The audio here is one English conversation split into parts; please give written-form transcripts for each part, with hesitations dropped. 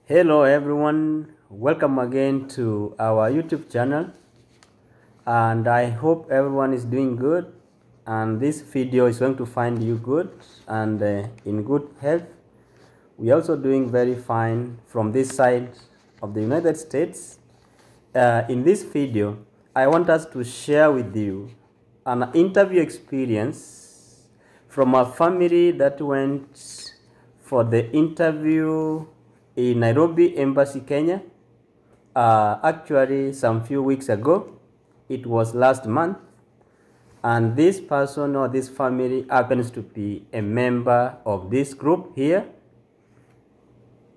Hello everyone, welcome again to our YouTube channel, and I hope everyone is doing good, and this video is going to find you good and in good health. We are also doing very fine from this side of the United States. In this video, I want us to share with you an interview experience from a family that went for the interview in Nairobi Embassy, Kenya. Actually, some few weeks ago, it was last month, and this person or this family happens to be a member of this group here.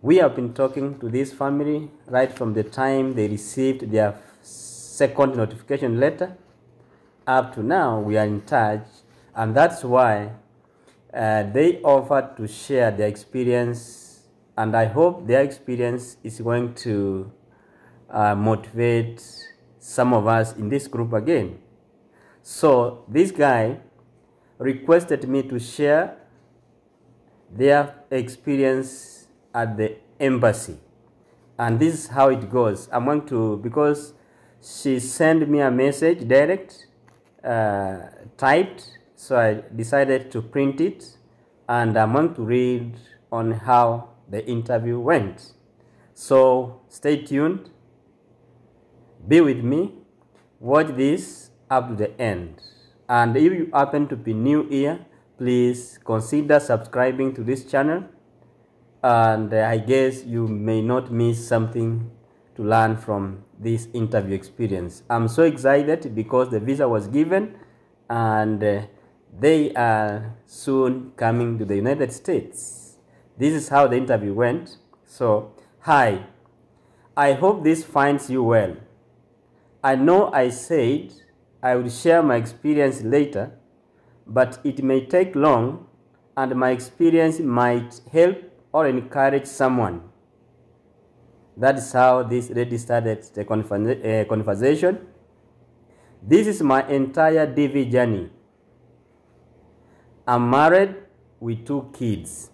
We have been talking to this family right from the time they received their second notification letter up to now. We are in touch, and that's why they offered to share their experience, and I hope their experience is going to motivate some of us in this group again. So this guy requested me to share their experience at the embassy, and this is how it goes. I'm going to, because she sent me a message direct, typed, so I decided to print it, and I'm going to read on how the interview went. So stay tuned, be with me, watch this up to the end, and if you happen to be new here, please consider subscribing to this channel, and I guess you may not miss something to learn from this interview experience. I'm so excited because the visa was given, and they are soon coming to the United States. This is how the interview went. So, hi, I hope this finds you well. I know I said I would share my experience later, but it may take long, and my experience might help or encourage someone. That is how this lady started the conversation. This is my entire DV journey. I'm married with 2 kids.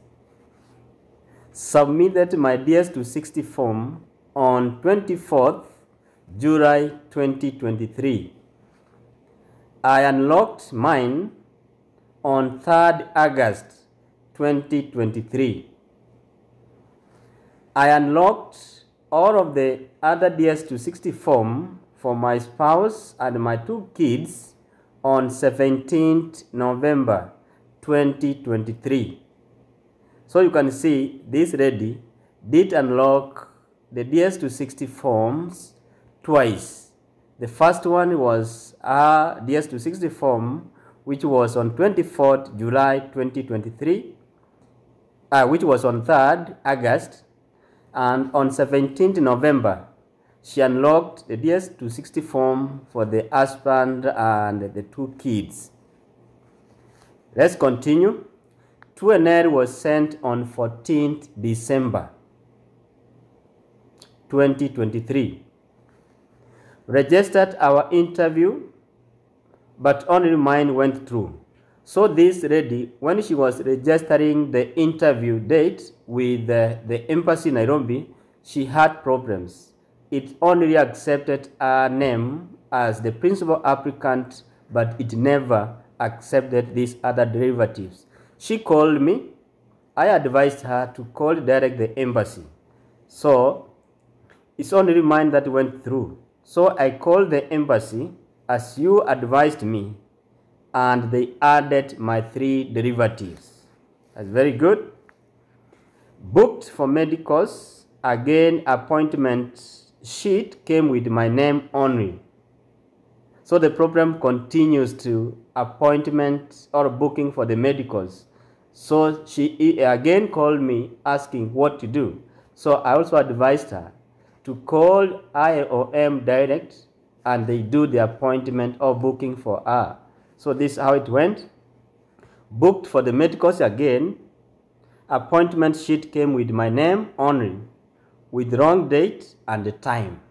Submitted my DS-260 form on 24th July 2023. I unlocked mine on 3rd August 2023. I unlocked all of the other DS-260 form for my spouse and my 2 kids on 17th November 2023. So you can see this lady did unlock the DS-260 forms twice. The first one was a DS-260 form, which was on 24th July 2023, which was on 3rd August, and on 17th November, she unlocked the DS-260 form for the husband and the 2 kids. Let's continue. 2NL was sent on 14th December 2023. Registered our interview, but only mine went through. So this lady, when she was registering the interview date with the embassy in Nairobi, she had problems. It only accepted her name as the principal applicant, but it never accepted these other derivatives. She called me. I advised her to call direct the embassy. So it's only mine that went through. So I called the embassy as you advised me, and they added my 3 derivatives. That's very good. Booked for medicals. Again, appointment sheet came with my name only. So the problem continues to appointment or booking for the medicals. So she again called me asking what to do. So I also advised her to call IOM direct, and they do the appointment or booking for her. So this is how it went. Booked for the medicals again. Appointment sheet came with my name only, with wrong date and the time.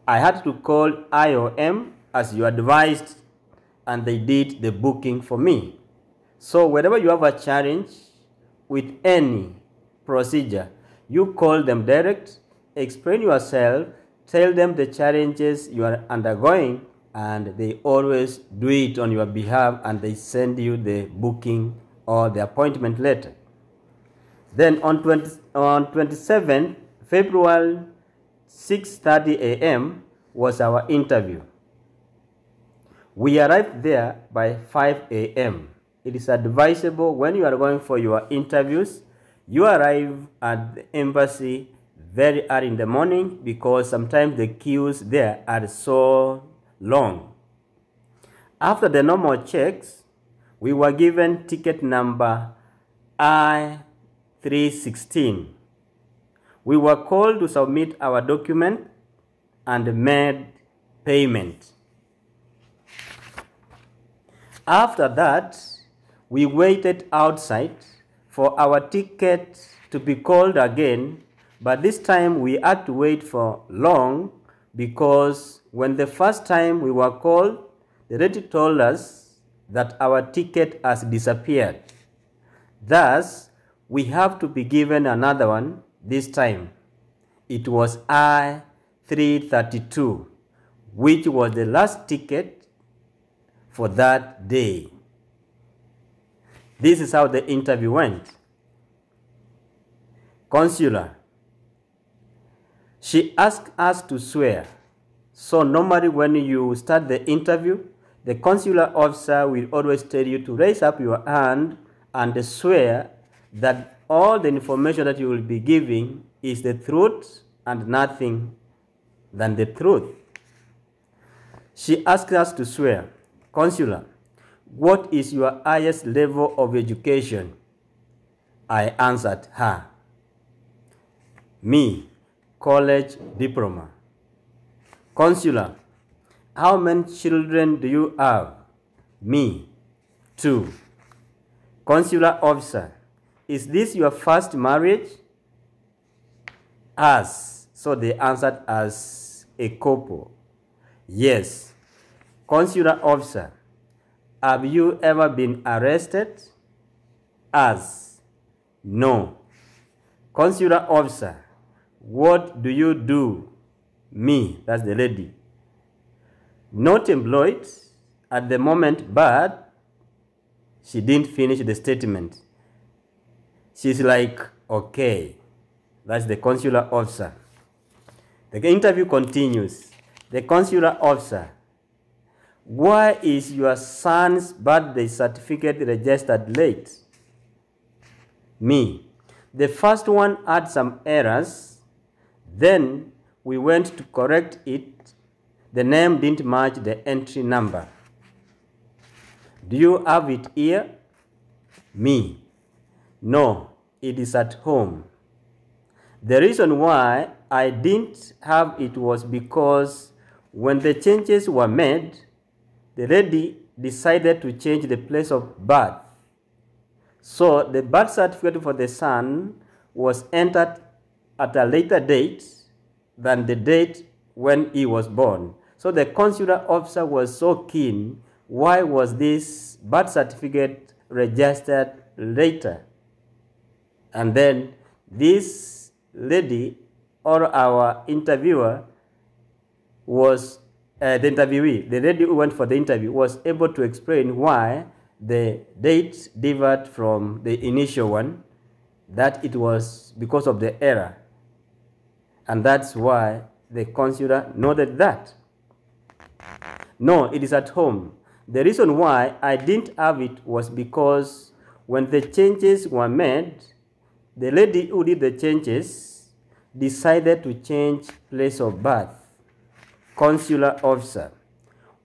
I had to call IOM as you advised, and they did the booking for me. So whenever you have a challenge with any procedure, You call them direct, explain yourself, tell them the challenges you are undergoing, and they always do it on your behalf, and they send you the booking or the appointment letter. Then on 27th February, 6:30 a.m. was our interview. We arrived there by 5 a.m. It is advisable when you are going for your interviews, you arrive at the embassy very early in the morning, because sometimes the queues there are so long. After the normal checks, we were given ticket number I-316. We were called to submit our document and made payment. After that, we waited outside for our ticket to be called again, but this time we had to wait for long, because when the first time we were called, the lady told us that our ticket has disappeared. Thus, we have to be given another one this time. It was I-332, which was the last ticket for that day. This is how the interview went. Consular. She asked us to swear. So normally when you start the interview, the consular officer will always tell you to raise up your hand and swear that all the information that you will be giving is the truth and nothing than the truth. She asked us to swear. Consular, what is your highest level of education? I answered her. Me, college diploma. Consular, how many children do you have? Me, 2. Consular officer, is this your first marriage? Us. So they answered as a couple. Yes. Consular officer, have you ever been arrested? Us. No. Consular officer, what do you do? Me, that's the lady. Not employed at the moment, but she didn't finish the statement. She's like, okay. That's the consular officer. The interview continues. The consular officer, why is your son's birthday certificate registered late? Me, the first one had some errors. Then we went to correct it. The name didn't match the entry number. Do you have it here? Me, no, it is at home. The reason why I didn't have it was because when the changes were made, the lady decided to change the place of birth. So the birth certificate for the son was entered at a later date than the date when he was born. So the consular officer was so keen, why was this birth certificate registered later? And then this lady, or our interviewer, was the interviewee, the lady who went for the interview, was able to explain why the dates differed from the initial one, that it was because of the error. And that's why the consular noted that. No, it is at home. The reason why I didn't have it was because when the changes were made, the lady who did the changes decided to change place of birth. Consular officer,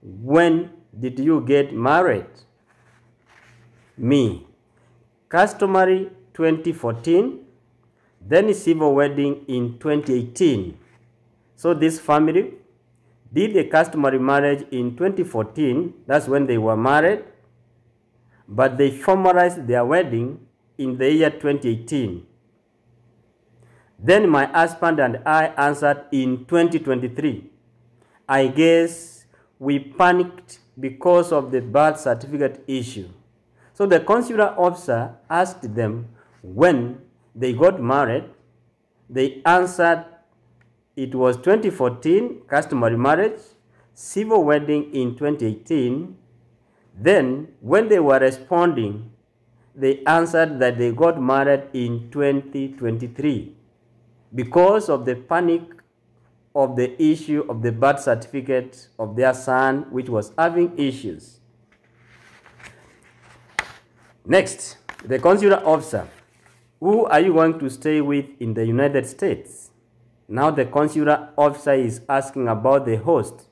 when did you get married? Me, customary 2014, then civil wedding in 2018. So this family did a customary marriage in 2014, that's when they were married, but they formalized their wedding in the year 2018. Then my husband and I answered in 2023. I guess we panicked because of the birth certificate issue. So the consular officer asked them when they got married, They answered it was 2014, customary marriage, civil wedding in 2018. Then, when they were responding, they answered that they got married in 2023 because of the panic of the issue of the birth certificate of their son, which was having issues. Next, the consular officer. Who are you going to stay with in the United States? Now the consular officer is asking about the host.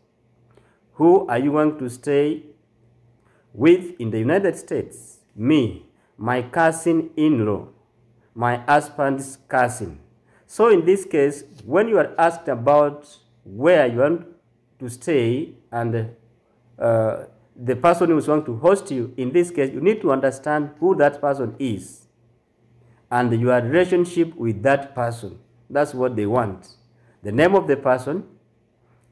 Who are you going to stay with in the United States? Me, my cousin-in-law, my husband's cousin. So in this case, when you are asked about where you want to stay and the person who is going to host you, in this case, you need to understand who that person is and your relationship with that person. That's what they want. The name of the person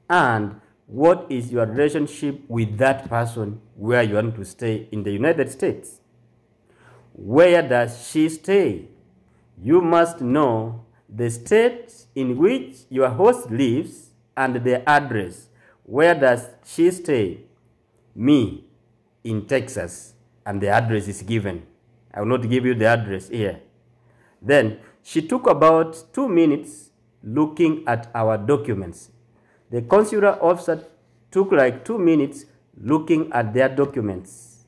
and what is your relationship with that person where you want to stay in the United States. Where does she stay? You must know the state in which your host lives and the address. Where does she stay? Me, in Texas, and the address is given. I will not give you the address here. Then she took about 2 minutes looking at our documents. The consular officer took like 2 minutes looking at their documents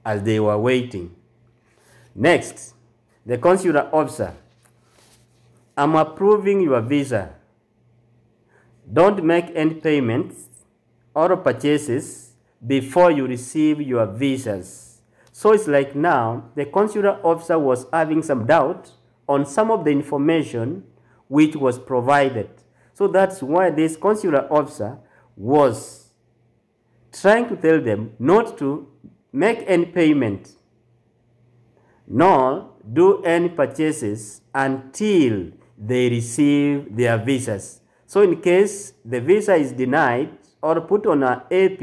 as they were waiting. Next, the consular officer. I'm approving your visa. Don't make any payments or purchases before you receive your visas. So it's like now the consular officer was having some doubt on some of the information which was provided. So that's why this consular officer was trying to tell them not to make any payment nor do any purchases until they receive their visas. So in case the visa is denied or put on an AP,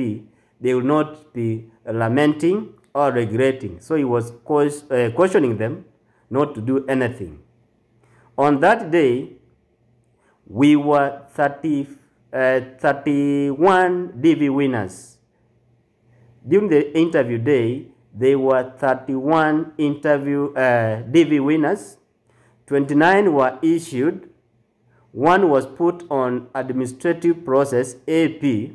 they will not be lamenting or regretting. So he was questioning them not to do anything. On that day, we were 31 DV winners. During the interview day, there were 31 DV winners. 29 were issued. 1 was put on administrative process, AP.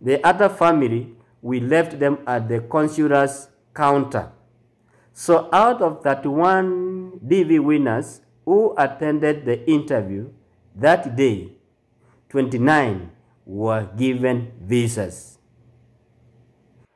The other family, we left them at the consular's counter. So out of 31 DV winners who attended the interview that day, 29 were given visas.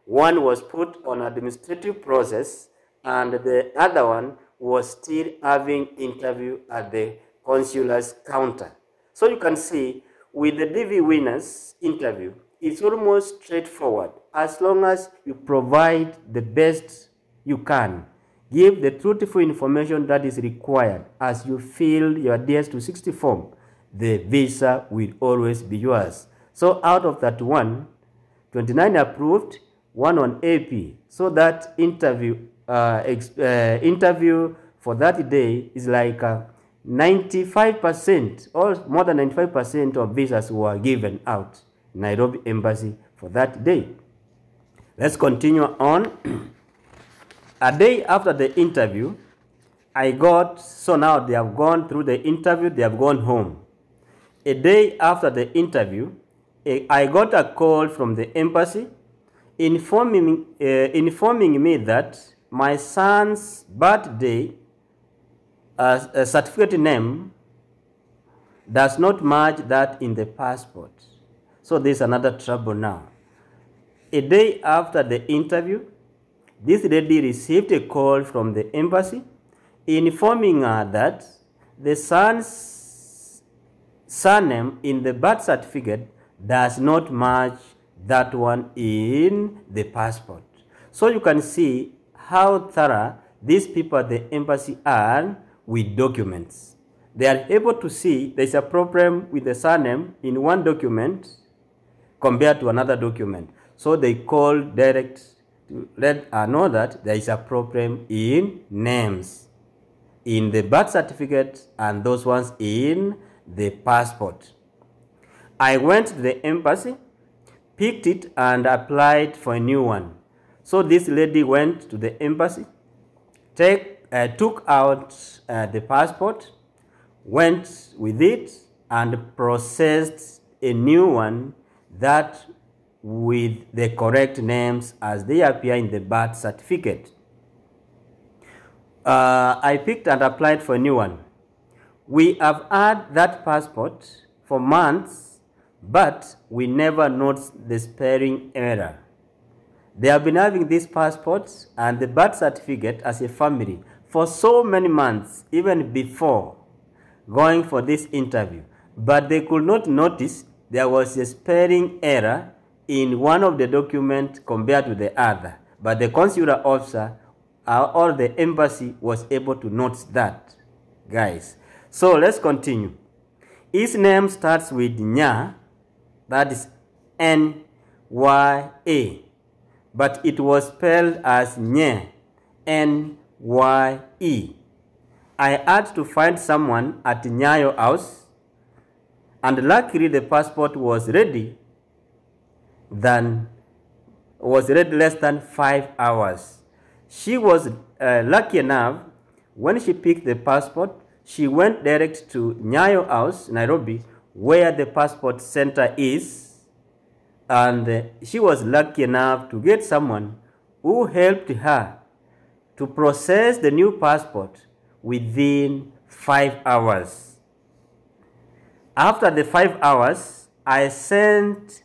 1 was put on administrative process and the other one was still having interview at the consular's counter. So you can see with the DV winners interview, it's almost straightforward. As long as you provide the best you can, give the truthful information that is required as you fill your DS-260 form, the visa will always be yours. So out of that 29 approved, 1 on AP. So that interview for that day is like 95% or more than 95% of visas were given out Nairobi Embassy for that day. Let's continue on. A day after the interview, so now they have gone through the interview, they have gone home. A day after the interview, I got a call from the embassy informing me that my son's birthday certificate name does not match that in the passport. So there's another trouble now. A day after the interview, this lady received a call from the embassy informing her that the son's surname in the birth certificate does not match that one in the passport. So you can see how thorough these people at the embassy are with documents. They are able to see there's a problem with the surname in one document compared to another document. So they call direct to let her know that there is a problem in names in the birth certificate and those ones in the passport. I went to the embassy, picked it, and applied for a new one. So this lady went to the embassy, took out the passport, went with it, and processed a new one that with the correct names as they appear in the birth certificate. I picked and applied for a new one. We have had that passport for months, but we never noticed the spelling error. They have been having these passports and the birth certificate as a family for so many months, even before going for this interview. But they could not notice there was a spelling error in one of the documents compared to the other. But the consular officer or the embassy was able to notice that, guys. So let's continue. His name starts with Nya, that is N-Y-A. But it was spelled as Nye, N-Y-E. I had to find someone at Nyayo house, and luckily the passport was ready less than 5 hours. She was lucky enough, when she picked the passport, she went direct to Nyayo house, Nairobi, where the passport center is. And she was lucky enough to get someone who helped her to process the new passport within 5 hours. After the 5 hours, I sent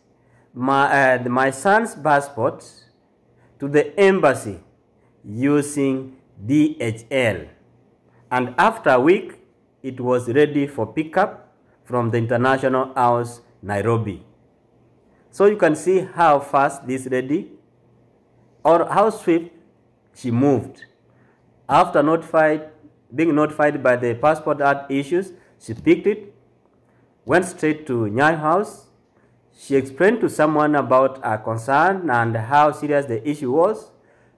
my son's passport to the embassy using DHL. And after a week, it was ready for pickup from the International House, Nairobi. So you can see how fast this lady, or how swift she moved. After being notified by the passport art issues, she picked it, went straight to Nyayo house. She explained to someone about her concern and how serious the issue was.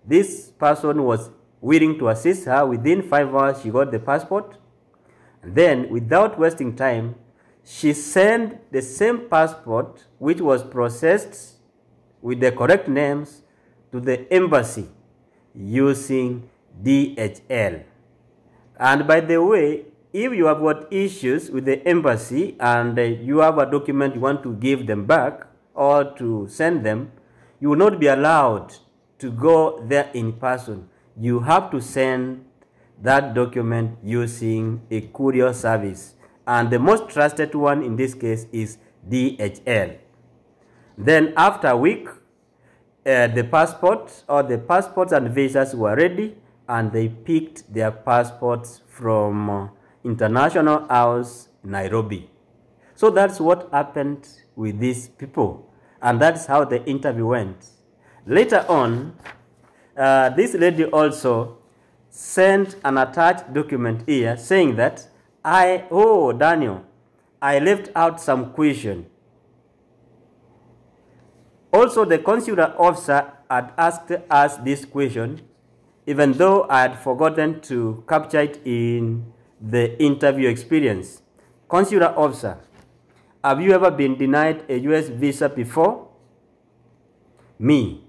This person was willing to assist her. Within 5 hours, she got the passport. And then, without wasting time, she sent the same passport, which was processed with the correct names, to the embassy using DHL. And by the way, if you have got issues with the embassy and you have a document you want to give them back or to send them, you will not be allowed to go there in person. You have to send that document using a courier service. And the most trusted one in this case is DHL. Then after a week, the passports and visas were ready, and they picked their passports from International House, Nairobi. So that's what happened with these people, and that's how the interview went. Later on, this lady also sent an attached document here saying that, Daniel, I left out some question. Also, the consular officer had asked us this question, even though I had forgotten to capture it in the interview experience. Consular officer, have you ever been denied a US visa before? Me,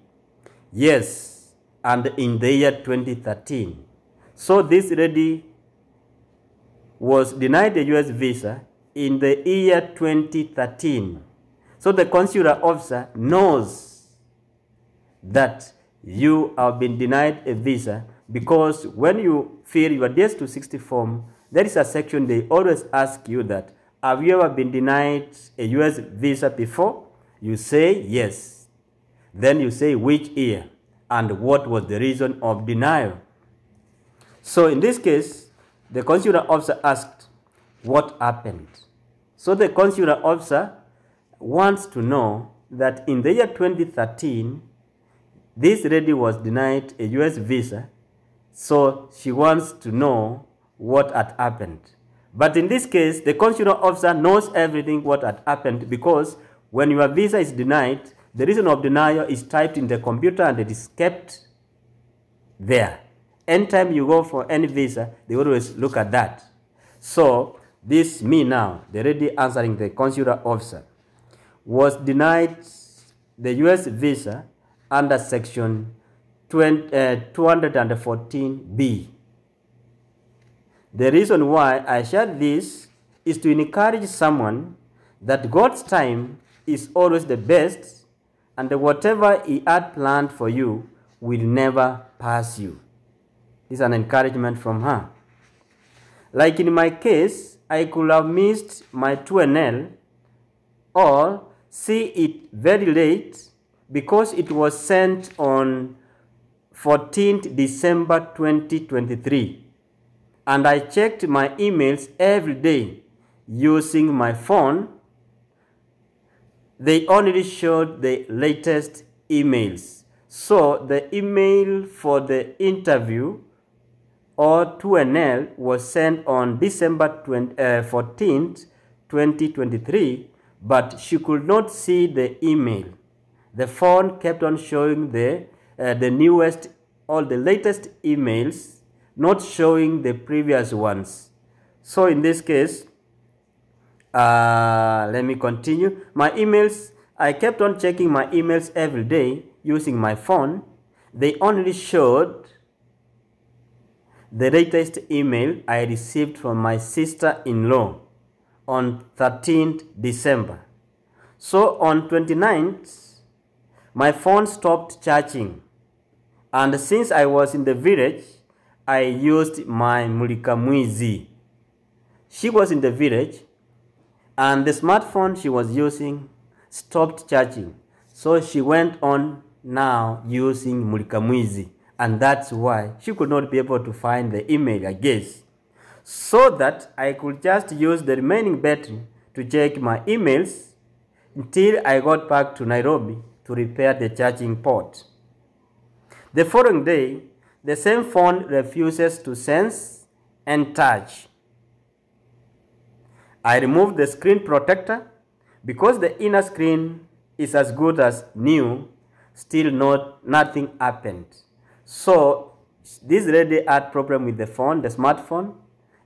yes, and in the year 2013. So this lady was denied a US visa in the year 2013. So the consular officer knows that you have been denied a visa, because when you fill your DS-260 form, there is a section they always ask you that, have you ever been denied a US visa before? You say yes. Then you say which year and what was the reason of denial. So in this case, the consular officer asked what happened. So the consular officer wants to know that in the year 2013, this lady was denied a US visa, so she wants to know what had happened. But in this case, the consular officer knows everything what had happened, because when your visa is denied, the reason of denial is typed in the computer and it is kept there. Anytime you go for any visa, they always look at that. So this me now, the lady answering the consular officer, was denied the US visa under section 214B. The reason why I shared this is to encourage someone that God's time is always the best, and whatever He had planned for you will never pass you. This is an encouragement from her. Like in my case, I could have missed my 2NL or see it very late because it was sent on 14th December 2023. And I checked my emails every day using my phone. They only showed the latest emails. So the email for the interview or 2NL was sent on December 14th, 2023, but she could not see the email. The phone kept on showing the newest, all the latest emails, not showing the previous ones. So in this case, let me continue. My emails, I kept on checking my emails every day using my phone. They only showed the latest email I received from my sister-in-law on 13th December. So on 29th, my phone stopped charging. And since I was in the village, I used my Mulikamwizi. She was in the village, and the smartphone she was using stopped charging. So she went on now using Mulikamwizi, and that's why she could not be able to find the email, I guess. So that I could just use the remaining battery to check my emails until I got back to Nairobi to repair the charging port. The following day, the same phone refuses to sense and touch. I removed the screen protector because the inner screen is as good as new. Still nothing happened. So this lady had problem with the phone, the smartphone.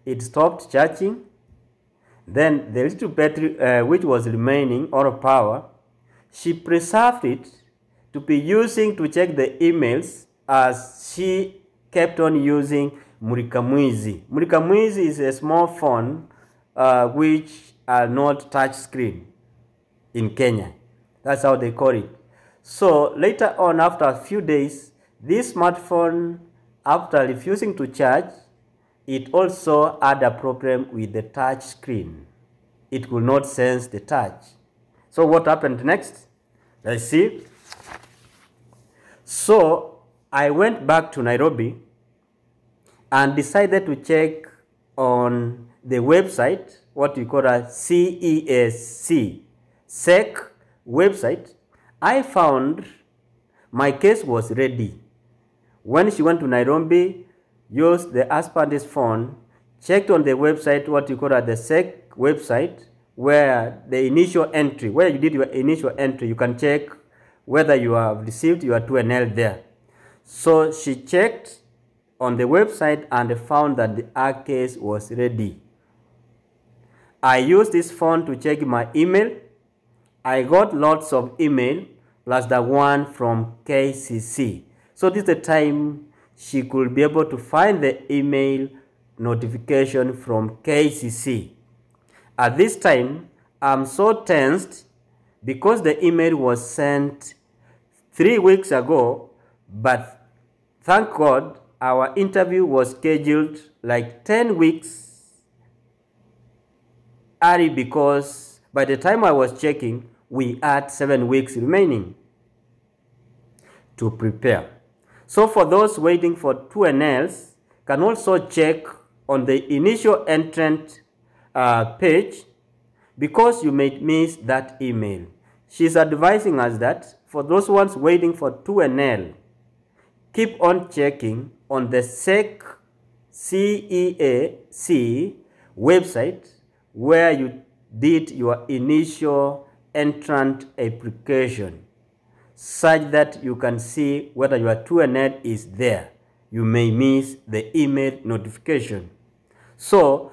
It stopped charging. Then the little battery which was remaining, or power, she preserved it to be using to check the emails as she kept on using Mulikamwizi. Mulikamwizi is a small phone which are not touch screen in Kenya. That's how they call it. So later on, after a few days, this smartphone, after refusing to charge, it also had a problem with the touch screen. It could not sense the touch. So what happened next? Let's see. So I went back to Nairobi and decided to check on the website, what we call a CESC, SEC website. I found my case was ready. When she went to Nairobi, used the husband's phone, checked on the website, what you call the SEC website, where the initial entry, where you did your initial entry, you can check whether you have received your 2NL there. So she checked on the website and found that our case was ready. I used this phone to check my email. I got lots of email plus the one from KCC. So this is the time she could be able to find the email notification from KCC. At this time, I'm so tensed because the email was sent 3 weeks ago, but thank God our interview was scheduled like 10 weeks early because by the time I was checking, we had 7 weeks remaining to prepare. So for those waiting for 2NLs, can also check on the initial entrant page because you may miss that email. She's advising us that for those ones waiting for 2NL, keep on checking on the SEC CEAC website where you did your initial entrant application, such that you can see whether your 2NL is there. you may miss the email notification. So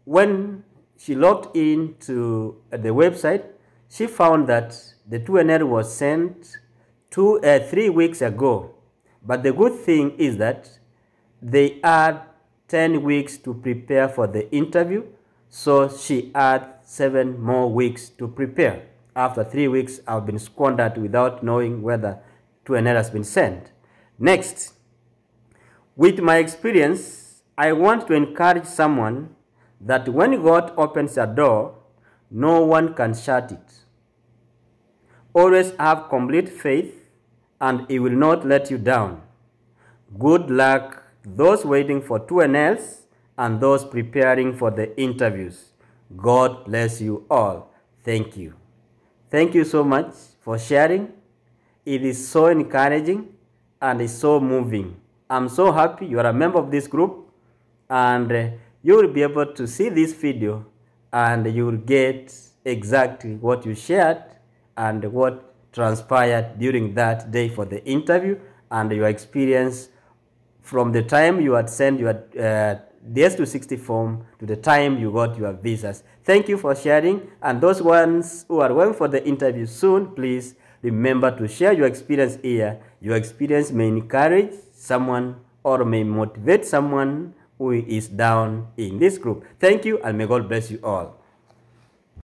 when she logged into the website, she found that the 2NL was sent 3 weeks ago. But the good thing is that they had 10 weeks to prepare for the interview, so she had 7 more weeks to prepare. After 3 weeks, I've been squandered without knowing whether 2NL has been sent. Next, with my experience, I want to encourage someone that when God opens a door, no one can shut it. Always have complete faith, and He will not let you down. Good luck those waiting for 2NLs and those preparing for the interviews. God bless you all. Thank you. Thank you so much for sharing. It is so encouraging and it's so moving. I'm so happy you are a member of this group, and you will be able to see this video and you will get exactly what you shared and what transpired during that day for the interview, and your experience from the time you had sent your DS260 form to the time you got your visas. Thank you for sharing, and those ones who are going for the interview soon, please remember to share your experience here. Your experience may encourage someone or may motivate someone who is down in this group. Thank you, and may God bless you all.